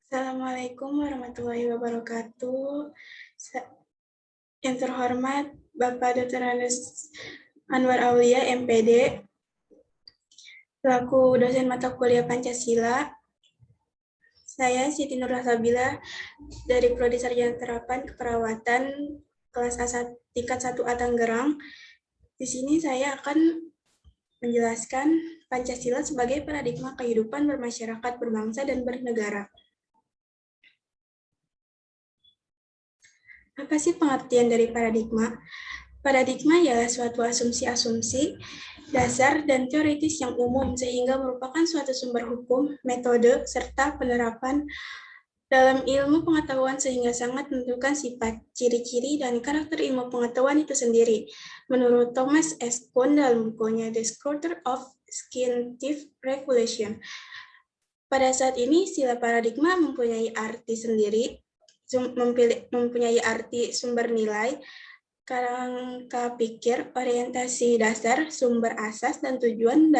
Assalamualaikum warahmatullahi wabarakatuh. Yang terhormat Bapak Dr. Anwar Aulia, MPD, selaku dosen mata kuliah Pancasila. Saya Siti Nur Sabila dari Prodi Sarjana Terapan Keperawatan kelas A1 tingkat 1A Tangerang. Di sini saya akan menjelaskan Pancasila sebagai paradigma kehidupan bermasyarakat, berbangsa, dan bernegara. Apa sih pengertian dari paradigma? Paradigma ialah suatu asumsi-asumsi, dasar, dan teoritis yang umum sehingga merupakan suatu sumber hukum, metode, serta penerapan dalam ilmu pengetahuan sehingga sangat menentukan sifat, ciri-ciri, dan karakter ilmu pengetahuan itu sendiri. Menurut Thomas S. Kuhn dalam bukunya The Structure of Scientific Regulation, pada saat ini sila paradigma mempunyai arti sendiri, mempunyai arti sumber nilai, kerangka pikir, orientasi dasar, sumber asas, dan tujuan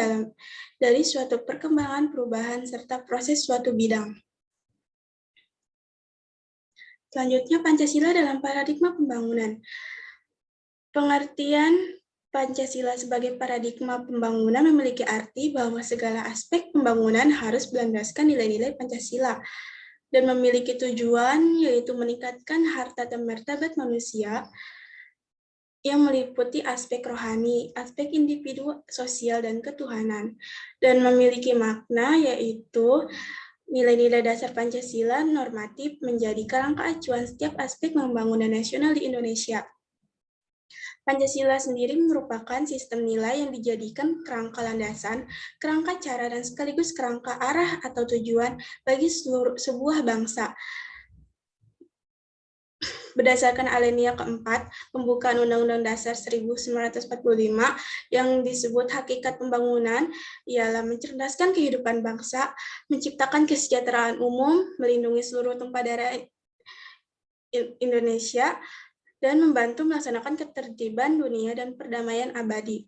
dari suatu perkembangan, perubahan, serta proses suatu bidang. Selanjutnya, Pancasila dalam paradigma pembangunan. Pengertian Pancasila sebagai paradigma pembangunan memiliki arti bahwa segala aspek pembangunan harus berlandaskan nilai-nilai Pancasila dan memiliki tujuan yaitu meningkatkan harta dan martabat manusia yang meliputi aspek rohani, aspek individu, sosial, dan ketuhanan, dan memiliki makna yaitu nilai-nilai dasar Pancasila normatif menjadi kerangka acuan setiap aspek pembangunan nasional di Indonesia. Pancasila sendiri merupakan sistem nilai yang dijadikan kerangka landasan, kerangka cara, dan sekaligus kerangka arah atau tujuan bagi sebuah bangsa. Berdasarkan alinea keempat, pembukaan Undang-Undang Dasar 1945 yang disebut hakikat pembangunan ialah mencerdaskan kehidupan bangsa, menciptakan kesejahteraan umum, melindungi seluruh tumpah darah Indonesia, dan membantu melaksanakan ketertiban dunia dan perdamaian abadi.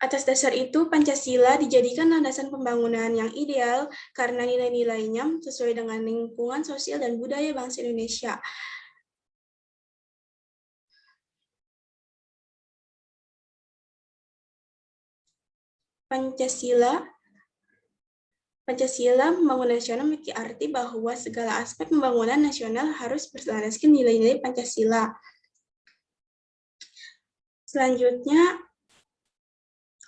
Atas dasar itu, Pancasila dijadikan landasan pembangunan yang ideal karena nilai-nilainya sesuai dengan lingkungan sosial dan budaya bangsa Indonesia. Pancasila pembangunan nasional memiliki arti bahwa segala aspek pembangunan nasional harus berlandaskan nilai-nilai Pancasila. Selanjutnya,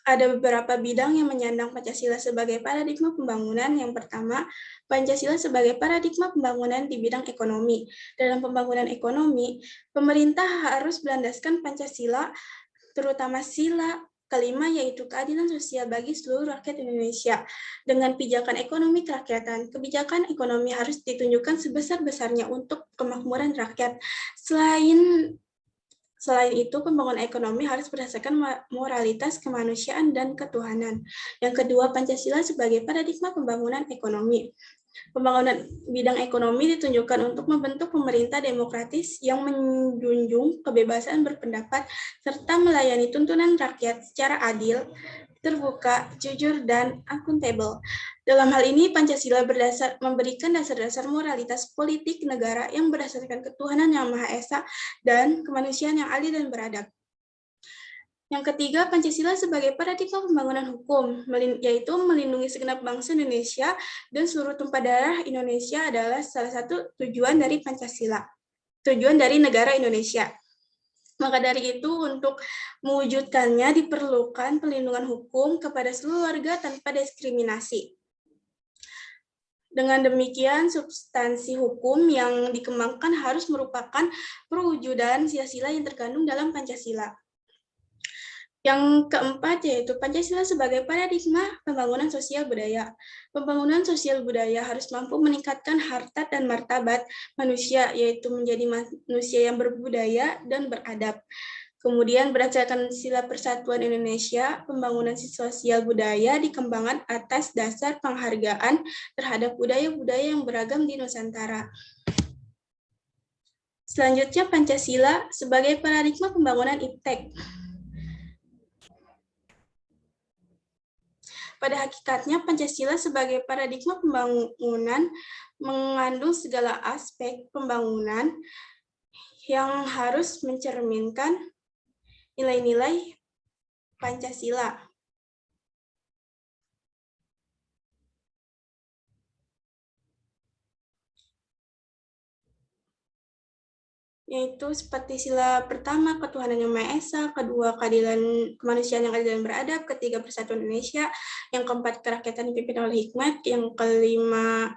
ada beberapa bidang yang menyandang Pancasila sebagai paradigma pembangunan. Yang pertama, Pancasila sebagai paradigma pembangunan di bidang ekonomi. Dalam pembangunan ekonomi, pemerintah harus berlandaskan Pancasila, terutama sila kelima yaitu keadilan sosial bagi seluruh rakyat Indonesia. Dengan pijakan ekonomi kerakyatan, kebijakan ekonomi harus ditunjukkan sebesar-besarnya untuk kemakmuran rakyat. Selain itu, pembangunan ekonomi harus berdasarkan moralitas, kemanusiaan, dan ketuhanan. Yang kedua, Pancasila sebagai paradigma pembangunan ekonomi. Pembangunan bidang ekonomi ditunjukkan untuk membentuk pemerintah demokratis yang menjunjung kebebasan berpendapat serta melayani tuntunan rakyat secara adil, terbuka, jujur, dan akuntabel. Dalam hal ini, Pancasila memberikan dasar-dasar moralitas politik negara yang berdasarkan ketuhanan yang Maha Esa dan kemanusiaan yang adil dan beradab. Yang ketiga, Pancasila sebagai paradigma pembangunan hukum, yaitu melindungi segenap bangsa Indonesia dan seluruh tumpah darah Indonesia adalah salah satu tujuan dari Pancasila, tujuan dari negara Indonesia. Maka dari itu, untuk mewujudkannya diperlukan perlindungan hukum kepada seluruh warga tanpa diskriminasi. Dengan demikian, substansi hukum yang dikembangkan harus merupakan perwujudan sila-sila yang terkandung dalam Pancasila. Yang keempat yaitu Pancasila sebagai paradigma pembangunan sosial budaya. Pembangunan sosial budaya harus mampu meningkatkan harkat dan martabat manusia, yaitu menjadi manusia yang berbudaya dan beradab. Kemudian berdasarkan sila persatuan Indonesia, pembangunan sosial budaya dikembangkan atas dasar penghargaan terhadap budaya-budaya yang beragam di Nusantara. Selanjutnya, Pancasila sebagai paradigma pembangunan iptek. Pada hakikatnya, Pancasila sebagai paradigma pembangunan mengandung segala aspek pembangunan yang harus mencerminkan nilai-nilai Pancasila, yaitu seperti sila pertama, ketuhanan yang Maha Esa, kedua, keadilan kemanusiaan yang adil dan beradab, ketiga, persatuan Indonesia, yang keempat, kerakyatan dipimpin oleh hikmat, yang kelima,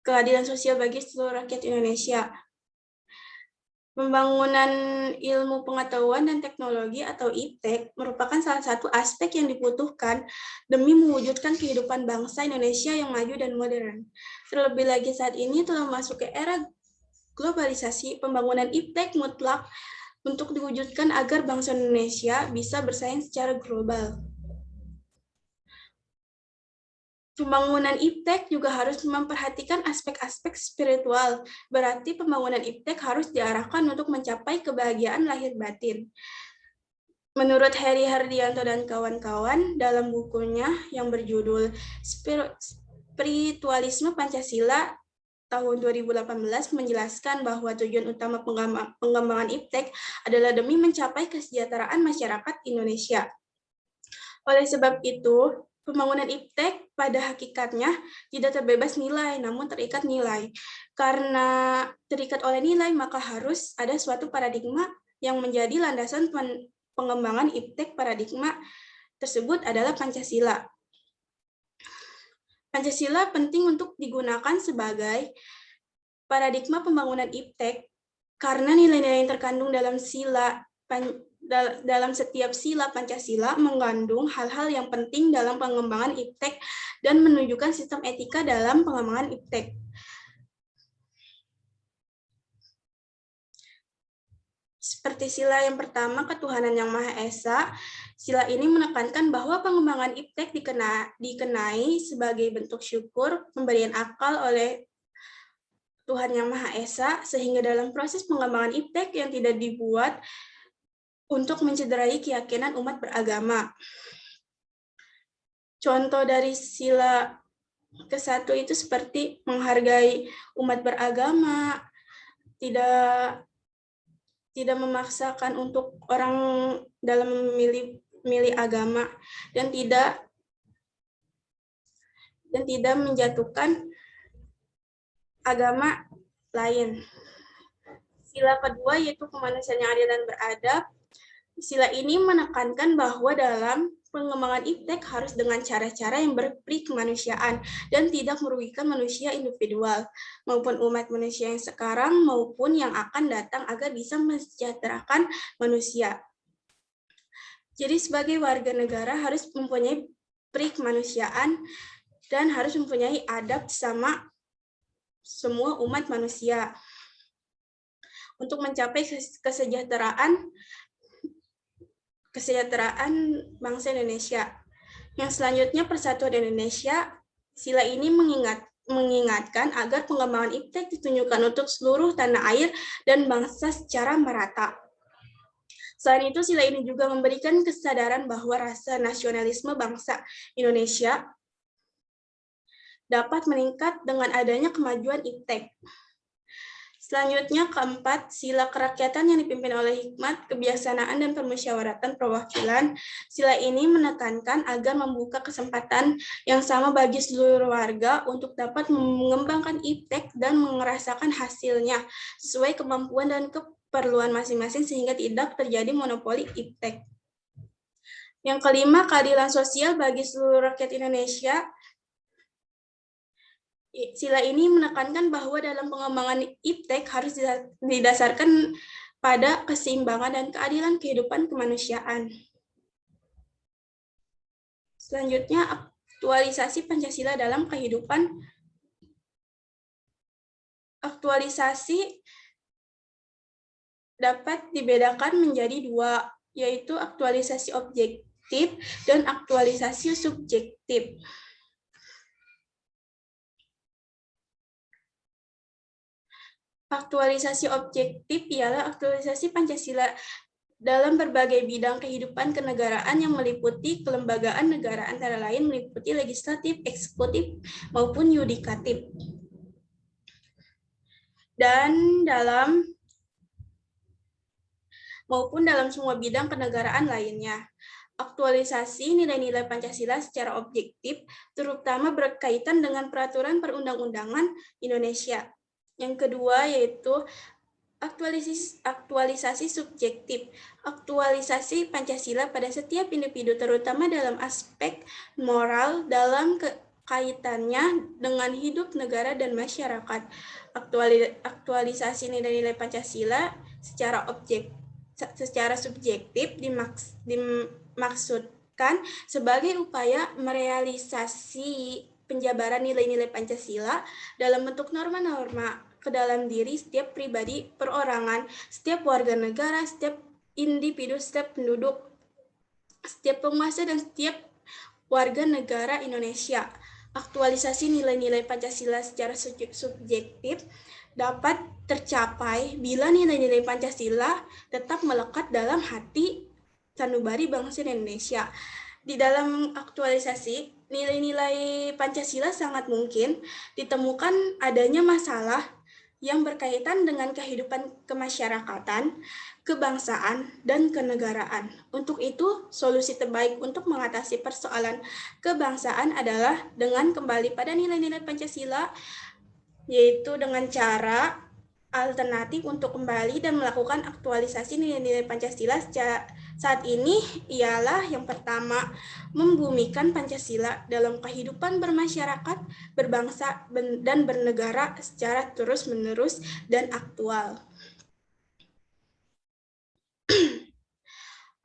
keadilan sosial bagi seluruh rakyat Indonesia. Pembangunan ilmu pengetahuan dan teknologi atau IPTEK merupakan salah satu aspek yang dibutuhkan demi mewujudkan kehidupan bangsa Indonesia yang maju dan modern. Terlebih lagi saat ini telah masuk ke era globalisasi, pembangunan IPTEK mutlak untuk diwujudkan agar bangsa Indonesia bisa bersaing secara global. Pembangunan IPTEK juga harus memperhatikan aspek-aspek spiritual, berarti pembangunan IPTEK harus diarahkan untuk mencapai kebahagiaan lahir batin. Menurut Heri Hardianto dan kawan-kawan, dalam bukunya yang berjudul Spiritualisme Pancasila tahun 2018 menjelaskan bahwa tujuan utama pengembangan IPTEK adalah demi mencapai kesejahteraan masyarakat Indonesia. Oleh sebab itu, pembangunan IPTEK pada hakikatnya tidak terbebas nilai, namun terikat nilai. Karena terikat oleh nilai, maka harus ada suatu paradigma yang menjadi landasan pengembangan IPTEK. Paradigma tersebut adalah Pancasila. Pancasila penting untuk digunakan sebagai paradigma pembangunan IPTEK karena nilai-nilai yang terkandung dalam setiap sila Pancasila mengandung hal-hal yang penting dalam pengembangan IPTEK dan menunjukkan sistem etika dalam pengembangan IPTEK. Seperti sila yang pertama, ketuhanan yang Maha Esa, sila ini menekankan bahwa pengembangan IPTEK dikenai sebagai bentuk syukur, pemberian akal oleh Tuhan Yang Maha Esa, sehingga dalam proses pengembangan IPTEK yang tidak dibuat untuk mencederai keyakinan umat beragama. Contoh dari sila ke-1 itu seperti menghargai umat beragama, tidak memaksakan untuk orang dalam memilih agama, dan tidak menjatuhkan agama lain. Sila kedua yaitu kemanusiaan yang adil dan beradab. Sila ini menekankan bahwa dalam pengembangan IPTEK harus dengan cara-cara yang berperi kemanusiaan dan tidak merugikan manusia individual maupun umat manusia yang sekarang maupun yang akan datang agar bisa mensejahterakan manusia. Jadi sebagai warga negara harus mempunyai peri kemanusiaan dan harus mempunyai adab sama semua umat manusia untuk mencapai kesejahteraan bangsa Indonesia. Yang selanjutnya, persatuan Indonesia. Sila ini mengingatkan agar pengembangan IPTEK ditunjukkan untuk seluruh tanah air dan bangsa secara merata. Selain itu, sila ini juga memberikan kesadaran bahwa rasa nasionalisme bangsa Indonesia dapat meningkat dengan adanya kemajuan IPTEK. Selanjutnya, keempat, sila kerakyatan yang dipimpin oleh hikmat, kebijaksanaan, dan permusyawaratan perwakilan. Sila ini menekankan agar membuka kesempatan yang sama bagi seluruh warga untuk dapat mengembangkan IPTEK dan merasakan hasilnya sesuai kemampuan dan keperluan masing-masing sehingga tidak terjadi monopoli IPTEK. Yang kelima, keadilan sosial bagi seluruh rakyat Indonesia. Sila ini menekankan bahwa dalam pengembangan IPTEK harus didasarkan pada keseimbangan dan keadilan kehidupan kemanusiaan. Selanjutnya, aktualisasi Pancasila dalam kehidupan. Aktualisasi dapat dibedakan menjadi dua, yaitu aktualisasi objektif dan aktualisasi subjektif. Aktualisasi objektif ialah aktualisasi Pancasila dalam berbagai bidang kehidupan kenegaraan yang meliputi kelembagaan negara, antara lain meliputi legislatif, eksekutif, maupun yudikatif. Dan dalam semua bidang kenegaraan lainnya. Aktualisasi nilai-nilai Pancasila secara objektif, terutama berkaitan dengan peraturan perundang-undangan Indonesia. Yang kedua yaitu aktualisasi subjektif. Aktualisasi Pancasila pada setiap individu, terutama dalam aspek moral dalam kaitannya dengan hidup negara dan masyarakat. Aktualisasi nilai-nilai Pancasila secara subjektif dimaksudkan sebagai upaya merealisasi penjabaran nilai-nilai Pancasila dalam bentuk norma-norma ke dalam diri setiap pribadi, perorangan, setiap warga negara, setiap individu, setiap penduduk, setiap penguasa, dan setiap warga negara Indonesia. Aktualisasi nilai-nilai Pancasila secara subjektif dapat tercapai bila nilai-nilai Pancasila tetap melekat dalam hati sanubari bangsa Indonesia. Di dalam aktualisasi nilai-nilai Pancasila sangat mungkin ditemukan adanya masalah yang berkaitan dengan kehidupan kemasyarakatan, kebangsaan, dan kenegaraan. Untuk itu, solusi terbaik untuk mengatasi persoalan kebangsaan adalah dengan kembali pada nilai-nilai Pancasila, yaitu dengan cara alternatif untuk kembali dan melakukan aktualisasi nilai-nilai Pancasila saat ini ialah yang pertama, membumikan Pancasila dalam kehidupan bermasyarakat, berbangsa, dan bernegara secara terus-menerus dan aktual.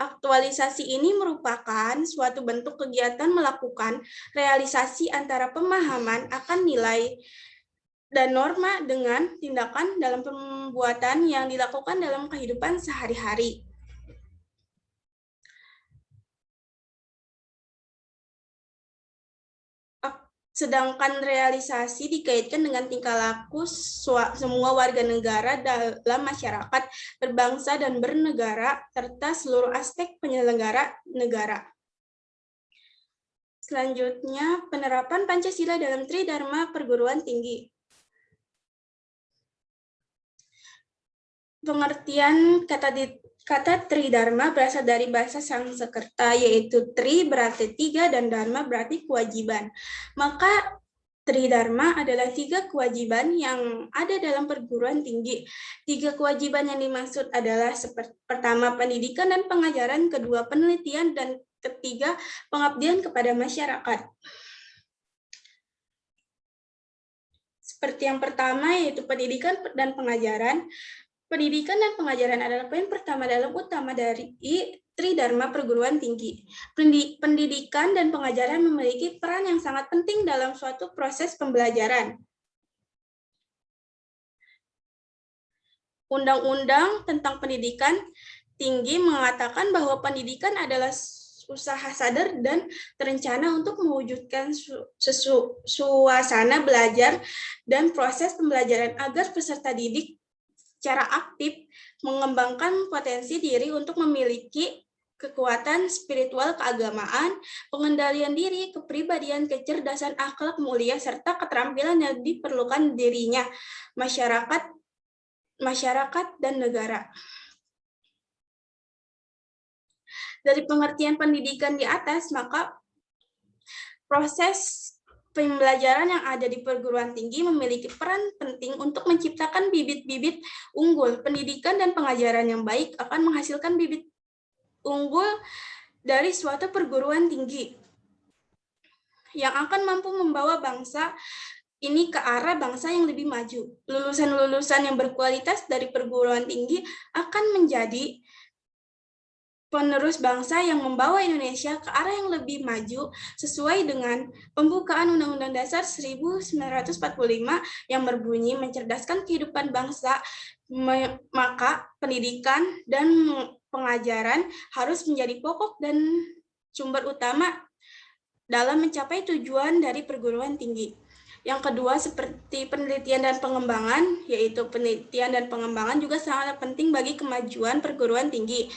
Aktualisasi ini merupakan suatu bentuk kegiatan melakukan realisasi antara pemahaman akan nilai dan norma dengan tindakan dalam pembuatan yang dilakukan dalam kehidupan sehari-hari. Sedangkan realisasi dikaitkan dengan tingkah laku semua warga negara dalam masyarakat, berbangsa dan bernegara, serta seluruh aspek penyelenggara negara. Selanjutnya, penerapan Pancasila dalam Tridharma perguruan tinggi. Pengertian kata Tridharma berasal dari bahasa Sanskerta, yaitu Tri berarti tiga dan Dharma berarti kewajiban. Maka Tridharma adalah 3 kewajiban yang ada dalam perguruan tinggi. 3 kewajiban yang dimaksud adalah pertama, pendidikan dan pengajaran, kedua, penelitian, dan ketiga, pengabdian kepada masyarakat. Seperti yang pertama, yaitu pendidikan dan pengajaran. Pendidikan dan pengajaran adalah poin pertama dalam utama dari Tridharma perguruan tinggi. Pendidikan dan pengajaran memiliki peran yang sangat penting dalam suatu proses pembelajaran. Undang-undang tentang pendidikan tinggi mengatakan bahwa pendidikan adalah usaha sadar dan terencana untuk mewujudkan suasana belajar dan proses pembelajaran agar peserta didik secara aktif mengembangkan potensi diri untuk memiliki kekuatan spiritual keagamaan, pengendalian diri, kepribadian, kecerdasan, akhlak mulia, serta keterampilan yang diperlukan dirinya, masyarakat dan negara. Dari pengertian pendidikan di atas, maka proses pembelajaran yang ada di perguruan tinggi memiliki peran penting untuk menciptakan bibit-bibit unggul. Pendidikan dan pengajaran yang baik akan menghasilkan bibit unggul dari suatu perguruan tinggi yang akan mampu membawa bangsa ini ke arah bangsa yang lebih maju. Lulusan-lulusan yang berkualitas dari perguruan tinggi akan menjadi penerus bangsa yang membawa Indonesia ke arah yang lebih maju sesuai dengan pembukaan Undang-Undang Dasar 1945 yang berbunyi mencerdaskan kehidupan bangsa, maka pendidikan dan pengajaran harus menjadi pokok dan sumber utama dalam mencapai tujuan dari perguruan tinggi. Yang kedua, seperti penelitian dan pengembangan, yaitu penelitian dan pengembangan juga sangat penting bagi kemajuan perguruan tinggi.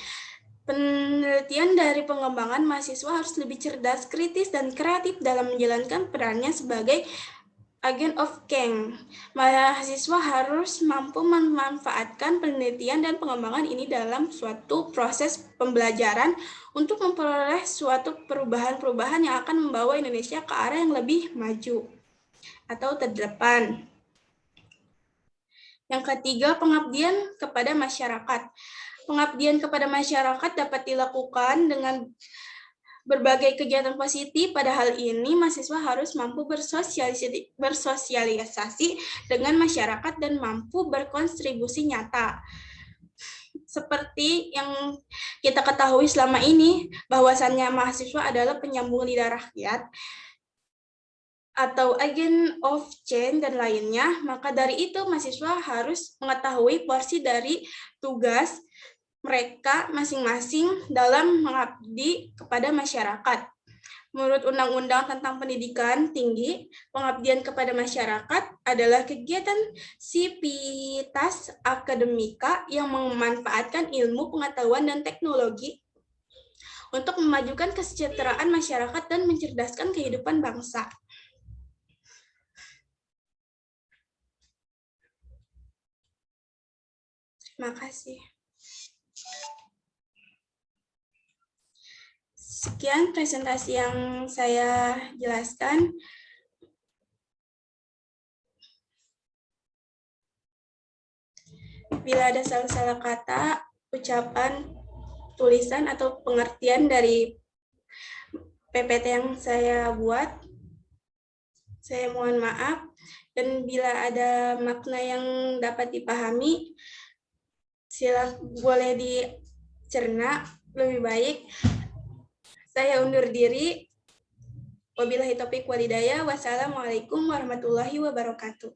Penelitian dari pengembangan mahasiswa harus lebih cerdas, kritis, dan kreatif dalam menjalankan perannya sebagai agent of change. Mahasiswa harus mampu memanfaatkan penelitian dan pengembangan ini dalam suatu proses pembelajaran untuk memperoleh suatu perubahan-perubahan yang akan membawa Indonesia ke arah yang lebih maju atau terdepan. Yang ketiga, pengabdian kepada masyarakat. Pengabdian kepada masyarakat dapat dilakukan dengan berbagai kegiatan positif. Pada hal ini, mahasiswa harus mampu bersosialisasi dengan masyarakat dan mampu berkontribusi nyata. Seperti yang kita ketahui selama ini, bahwasannya mahasiswa adalah penyambung lidah rakyat atau agent of change dan lainnya, maka dari itu mahasiswa harus mengetahui porsi dari tugas mereka masing-masing dalam mengabdi kepada masyarakat. Menurut Undang-Undang tentang Pendidikan Tinggi, pengabdian kepada masyarakat adalah kegiatan sivitas akademika yang memanfaatkan ilmu, pengetahuan, dan teknologi untuk memajukan kesejahteraan masyarakat dan mencerdaskan kehidupan bangsa. Terima kasih. Sekian presentasi yang saya jelaskan. Bila ada salah-salah kata, ucapan, tulisan, atau pengertian dari PPT yang saya buat, saya mohon maaf. Dan bila ada makna yang dapat dipahami, boleh dicerna lebih baik. Saya undur diri. Wabillahi taufiq walhidayah. Wassalamualaikum warahmatullahi wabarakatuh.